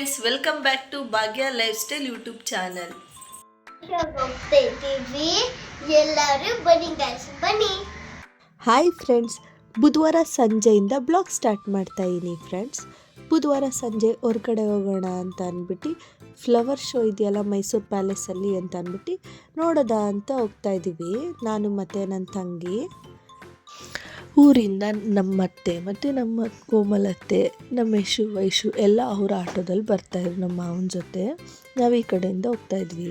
Friends, welcome back to Bhagya life style YouTube channel. ಎಲ್ಲರೂ ಬನ್ನಿ guys, ಬನ್ನಿ. Hi friends, ಬುಧವಾರ ಸಂಜೆಯಿಂದ ಬ್ಲಾಗ್ ಸ್ಟಾರ್ಟ್ ಮಾಡ್ತಾ ಇದ್ದೀನಿ ಫ್ರೆಂಡ್ಸ್. ಬುಧವಾರ ಸಂಜೆ ಹೊರಗಡೆ ಹೋಗೋಣ ಅಂತ ಅಂದ್ಬಿಟ್ಟು ಫ್ಲವರ್ ಶೋ ಇದೆಯಲ್ಲ ಮೈಸೂರು ಪ್ಯಾಲೇಸಲ್ಲಿ ಅಂತ ಅಂದ್ಬಿಟ್ಟು ನೋಡೋದ ಅಂತ ಹೋಗ್ತಾ ಇದ್ದೀವಿ. ನಾನು ಮತ್ತು ನನ್ನ ತಂಗಿ ಊರಿಂದ ನಮ್ಮ ಅತ್ತೆ ಮತ್ತು ನಮ್ಮ ಕೋಮಲತ್ತೆ, ನಮ್ಮ ಯಶು ವೈಶು ಎಲ್ಲ ಅವರ ಆಟೋದಲ್ಲಿ ಬರ್ತಾಯಿದ್ರು ನಮ್ಮ ಮಾವನ ಜೊತೆ. ನಾವು ಈ ಕಡೆಯಿಂದ ಹೋಗ್ತಾ ಇದ್ವಿ.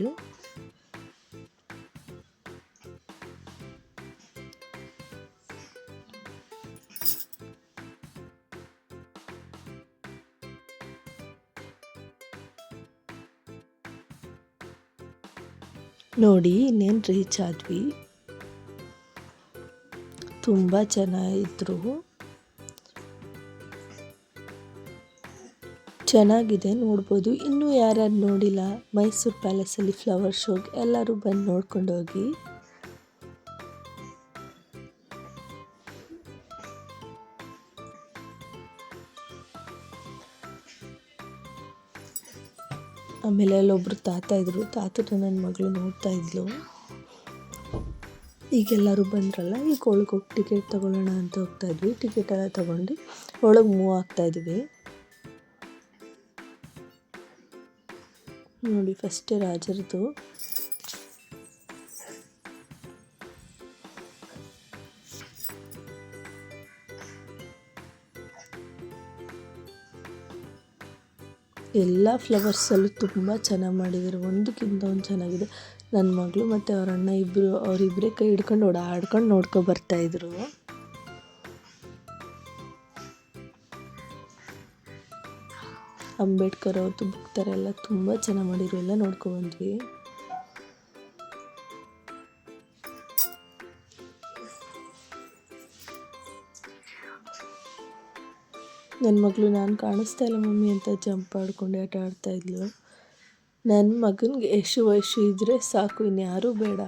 ನೋಡಿ ಇನ್ನೇನು ರೀಚ್ ಆದ್ವಿ. ತುಂಬ ಚೆನ್ನಾಗಿದ್ರು, ಚೆನ್ನಾಗಿದೆ ನೋಡ್ಬೋದು. ಇನ್ನೂ ಯಾರ್ಯಾರು ನೋಡಿಲ್ಲ ಮೈಸೂರು ಪ್ಯಾಲೇಸಲ್ಲಿ ಫ್ಲವರ್ ಶೋಗೆ, ಎಲ್ಲರೂ ಬಂದು ನೋಡ್ಕೊಂಡು ಹೋಗಿ. ಆಮೇಲೆ ಅಲ್ಲೊಬ್ರು ತಾತ ಇದ್ರು, ತಾತನ ನನ್ನ ಮಗಳು ನೋಡ್ತಾ ಇದ್ಲು. ಈಗೆಲ್ಲರೂ ಬಂದ್ರಲ್ಲ, ಈಗ ಒಳಗೆ ಹೋಗಿ ಟಿಕೆಟ್ ತೊಗೊಳ್ಳೋಣ ಅಂತ ಹೋಗ್ತಾ ಇದ್ವಿ. ಟಿಕೆಟ್ ಎಲ್ಲ ತೊಗೊಂಡು ಒಳಗೆ ಮೂವ್ ಆಗ್ತಾ ಇದ್ವಿ. ನೋಡಿ ಫಸ್ಟೇ ರಾಜರದು. ಎಲ್ಲ ಫ್ಲವರ್ಸಲ್ಲೂ ತುಂಬ ಚೆನ್ನಾಗಿ ಮಾಡಿದ್ದಾರೆ, ಒಂದಕ್ಕಿಂತ ಒಂದು ಚೆನ್ನಾಗಿದೆ. ನನ್ನ ಮಗಳು ಮತ್ತು ಅವ್ರ ಅಣ್ಣ ಅವರಿಬ್ಬರೇ ಕೈ ಹಿಡ್ಕೊಂಡು ಓಡಾಡ್ಕೊಂಡು ನೋಡ್ಕೊ ಬರ್ತಾಯಿದ್ರು. ಅಂಬೇಡ್ಕರ್ ಅವ್ರದ್ದು ಬುಕ್ ಥರ ಎಲ್ಲ ತುಂಬ ಚೆನ್ನಾಗಿ ಮಾಡಿದ್ರು, ಎಲ್ಲ ನೋಡ್ಕೊಬಂದ್ವಿ. ನನ್ನ ಮಗಳು ನಾನು ಕಾಣಿಸ್ತಾ ಇಲ್ಲ ಮಮ್ಮಿ ಅಂತ ಜಂಪ್ ಆಡ್ಕೊಂಡು ಆಟ ಆಡ್ತಾಯಿದ್ಲು. ನನ್ನ ಮಗನಿಗೆ ಎಷ್ಟು ವಯಸ್ಸು ಇದ್ದರೆ ಸಾಕು, ಇನ್ಯಾರೂ ಬೇಡ.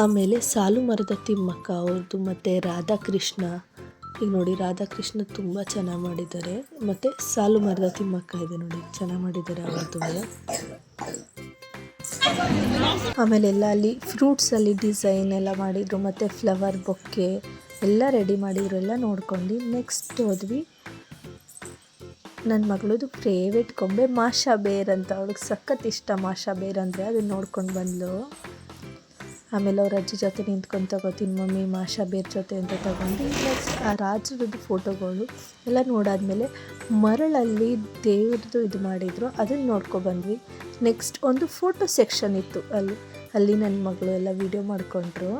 ಆಮೇಲೆ ಸಾಲು ಮರದ ತಿಮ್ಮಕ್ಕ ಅವ್ರದ್ದು ಮತ್ತು ರಾಧಾಕೃಷ್ಣ. ಈಗ ನೋಡಿ ರಾಧಾಕೃಷ್ಣ ತುಂಬ ಚೆನ್ನಾಗಿ ಮಾಡಿದ್ದಾರೆ, ಮತ್ತು ಸಾಲು ಮರದ ತಿಮ್ಮಕ್ಕ ಇದೆ ನೋಡಿ, ಚೆನ್ನಾಗಿ ಮಾಡಿದ್ದಾರೆ ಅವ್ರದ್ದು. ಆಮೇಲೆ ಎಲ್ಲ ಅಲ್ಲಿ ಫ್ರೂಟ್ಸಲ್ಲಿ ಡಿಸೈನ್ ಎಲ್ಲ ಮಾಡಿದರು, ಮತ್ತು ಫ್ಲವರ್ ಬೊಕ್ಕೆ ಎಲ್ಲ ರೆಡಿ ಮಾಡಿದ್ರು, ಎಲ್ಲ ನೋಡ್ಕೊಂಡು ನೆಕ್ಸ್ಟ್ ಹೋದ್ವಿ. ನನ್ನ ಮಗಳದು ಫೇವ್ರೇಟ್ ಗೊಂಬೆ ಮಾಷಾ ಬೇರ್ ಅಂತ, ಅವ್ಳಿಗೆ ಸಖತ್ ಇಷ್ಟ ಮಾಷಾ ಬೇರ್ ಅಂದರೆ, ಅದನ್ನ ನೋಡ್ಕೊಂಡು ಬಂದು ಆಮೇಲೆ ಅವ್ರ ಅಜ್ಜಿ ಜೊತೆ ನಿಂತ್ಕೊಂಡು ತಗೋತೀನಿ ಮಮ್ಮಿ ಮಾಷಾ ಬೇರ್ ಜೊತೆ ಅಂತ ತಗೊಂಡು ನೆಕ್ಸ್ಟ್ ಆ ರಾಜರದ್ದು ಫೋಟೋಗಳು ಎಲ್ಲ ನೋಡಾದ್ಮೇಲೆ ಮರಳಲ್ಲಿ ದೇವ್ರದ್ದು ಇದು ಮಾಡಿದರು, ಅದನ್ನು ನೋಡ್ಕೊಬಂದ್ವಿ. ನೆಕ್ಸ್ಟ್ ಒಂದು ಫೋಟೋ ಸೆಕ್ಷನ್ ಇತ್ತು, ಅಲ್ಲಿ ನನ್ನ ಮಗಳು ಎಲ್ಲ ವೀಡಿಯೋ ಮಾಡಿಕೊಂಡ್ರು.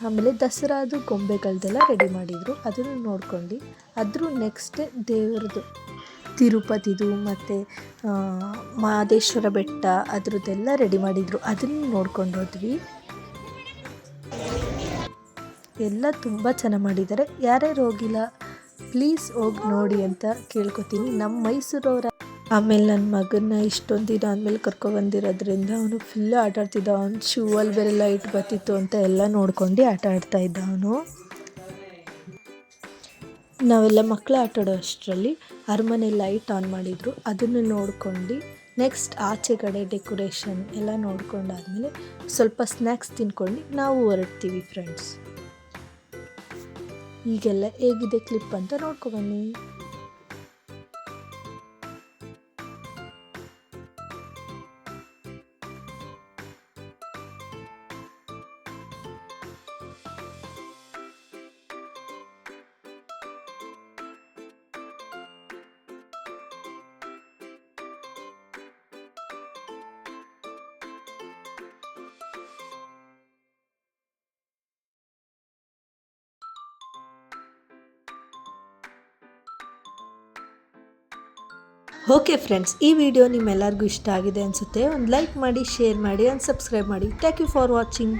ಆಮೇಲೆ ದಸರಾದು ಗೊಂಬೆಗಳದ್ದೆಲ್ಲ ರೆಡಿ ಮಾಡಿದರು, ಅದನ್ನು ನೋಡ್ಕೊಂಡು ಅದ್ರ ನೆಕ್ಸ್ಟ್ ದೇವ್ರದ್ದು ತಿರುಪತಿದು ಮತ್ತು ಮಹದೇಶ್ವರ ಬೆಟ್ಟ ಅದರದ್ದೆಲ್ಲ ರೆಡಿ ಮಾಡಿದರು, ಅದನ್ನು ನೋಡ್ಕೊಂಡು ಹೋದ್ವಿ. ಎಲ್ಲ ತುಂಬ ಚೆನ್ನಾಗಿ ಮಾಡಿದ್ದಾರೆ. ಯಾರ್ಯಾರು ಹೋಗಿಲ್ಲ ಪ್ಲೀಸ್ ಹೋಗಿ ನೋಡಿ ಅಂತ ಕೇಳ್ಕೊತೀನಿ, ನಮ್ಮ ಮೈಸೂರವರ. ಆಮೇಲೆ ನನ್ನ ಮಗನ್ನ ಇಷ್ಟೊಂದು ದಿನ ಆದಮೇಲೆ ಕರ್ಕೊಬಂದಿರೋದ್ರಿಂದ ಅವನು ಫುಲ್ಲು ಆಟ ಆಡ್ತಿದ್ದ. ಅವನು ಶೂವಲ್ಲಿ ಬೇರೆ ಲೈಟ್ ಬರ್ತಿತ್ತು ಅಂತ ಎಲ್ಲ ನೋಡ್ಕೊಂಡು ಆಟ ಆಡ್ತಾ ಇದ್ದ ಅವನು. ನಾವೆಲ್ಲ ಮಕ್ಕಳು ಆಟಾಡೋ ಅಷ್ಟರಲ್ಲಿ ಅರಮನೆ ಲೈಟ್ ಆನ್ ಮಾಡಿದರು, ಅದನ್ನು ನೋಡ್ಕೊಂಡು ನೆಕ್ಸ್ಟ್ ಆಚೆಗಡೆ ಡೆಕೋರೇಷನ್ ಎಲ್ಲ ನೋಡ್ಕೊಂಡಾದ್ಮೇಲೆ ಸ್ವಲ್ಪ ಸ್ನ್ಯಾಕ್ಸ್ ತಿನ್ಕೊಂಡು ನಾವು ಹೊರಡ್ತೀವಿ ಫ್ರೆಂಡ್ಸ್. ಈಗೆಲ್ಲ ಹೇಗಿದೆ ಕ್ಲಿಪ್ ಅಂತ ನೋಡ್ಕೊಬನ್ನಿ. ಓಕೆ ಫ್ರೆಂಡ್ಸ್, ಈ ವಿಡಿಯೋ ನಿಮ್ಮೆಲ್ಲರಿಗೂ ಇಷ್ಟ ಆಗಿದೆ ಅನಿಸುತ್ತೆ. ಒಂದು ಲೈಕ್ ಮಾಡಿ, ಶೇರ್ ಮಾಡಿ, ಒಂದು ಸಬ್ಸ್ಕ್ರೈಬ್ ಮಾಡಿ. Thank you for watching.